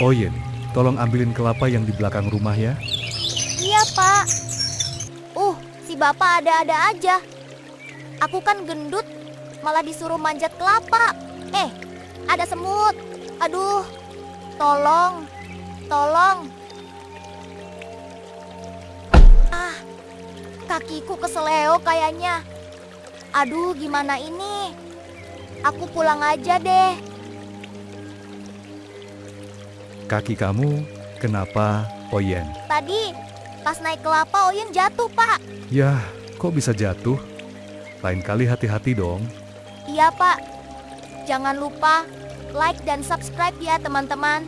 Oyen, tolong ambilin kelapa yang di belakang rumah ya. Iya, Pak. Si Bapak ada-ada aja. Aku kan gendut, malah disuruh manjat kelapa. Ada semut. Aduh, tolong, tolong. Kakiku keseleo kayaknya. Aduh, gimana ini? Aku pulang aja deh. Kaki kamu kenapa, Oyen? Tadi pas naik kelapa Oyen jatuh, Pak. Yah, kok bisa jatuh? Lain kali hati-hati dong. Iya, Pak. Jangan lupa like dan subscribe ya, teman-teman.